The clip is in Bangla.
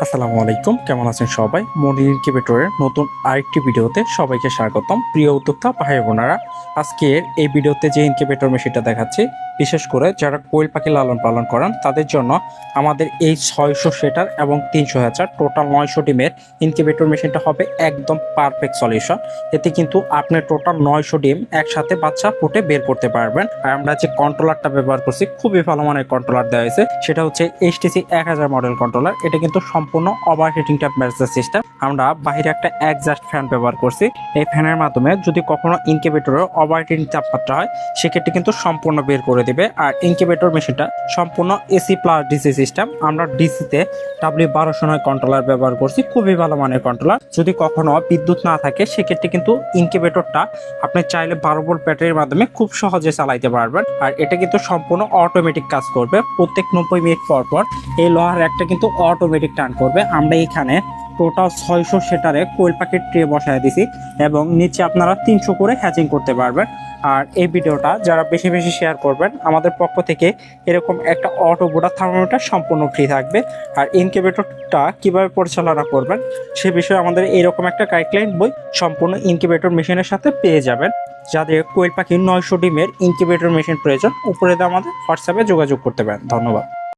আসসালামু আলাইকুম, কেমন আছেন সবাই? মনির ইনকিউবেটরের নতুন আরেকটি ভিডিওতে সবাইকে স্বাগতম। প্রিয় উদ্যোক্তা ভাই বোনেরা, আজকের এই ভিডিওতে যে ইনকিউবেটর মেশিনটা দেখাচ্ছি, বিশেষ করে যারা কোয়েল পাখি লালন পালন করেন তাদের জন্য আমাদের এই 600 সেটার এবং 300 হ্যাচার টোটাল 900 ডিমের ইনকিউবেটর মেশিনটা হবে একদম পারফেক্ট সলিউশন। এতে কিন্তু আপনি টোটাল 900 ডিম একসাথে বাচ্চা ফুটে বের করতে পারবেন। আর আমরা যে কন্ট্রোলারটা ব্যবহার করছি, খুবই ভালো মানের কন্ট্রোলার দেওয়া হয়েছে, সেটা হচ্ছে HTC 1000 মডেল কন্ট্রোলার। এটা কিন্তু সম্পূর্ণ ওভার হিটিং টেম্পারেচার সিস্টেম। আমরা বাইরে একটা এক্সস্ট ফ্যান ব্যবহার করছি। এই ফ্যানের মাধ্যমে যদি কখনো ইনকিউবেটরে ওভার হিটিং তাপমাত্রা হয়, সেক্ষেত্রে কিন্তু সম্পূর্ণ বের করে দিবে। আর ইনকিউবেটর মেশিনটা সম্পূর্ণ এসি প্লাস ডিসি সিস্টেম। আমরা ডিসিতে W1209 কন্ট্রোলার ব্যবহার করছি, খুবই ভালো মানের কন্ট্রোলার। যদি কখনো বিদ্যুৎ না থাকে, সেক্ষেত্রে কিন্তু ইনকিউবেটরটা আপনি চাইলে 12 ভোল্ট ব্যাটারির মাধ্যমে খুব সহজে চালাইতে পারবেন। আর এটা কিন্তু সম্পূর্ণ অটোমেটিক কাজ করবে। প্রত্যেক 90 মিনিট পর পর এই লোহার একটা কিন্তু অটোমেটিক টার্ন করবে। আমরা এখানে টোটাল 600 সেটারে কোয়েল পাখির ট্রে বসায় দিছি এবং নিচে আপনারা 300 করে হ্যাচিং করতে পারবেন। আর এই ভিডিওটা যারা বেশি বেশি শেয়ার করবেন, আমাদের পক্ষ থেকে এরকম একটা অটো বোর্ডার থার্মোমিটার সম্পূর্ণ ফ্রি থাকবে। আর ইনকিউবেটরটা কিভাবে পরিচালনা করবেন সে বিষয়ে আমাদের এরকম একটা গাইডলাইন বই সম্পূর্ণ ইনকিউবেটর মেশিনের সাথে পেয়ে যাবেন। যাদের কোয়েল পাখির 900 ডিমের ইনকিউবেটর মেশিন প্রয়োজন, উপরে আমাদের হোয়াটসঅ্যাপে যোগাযোগ করতে পারেন। ধন্যবাদ।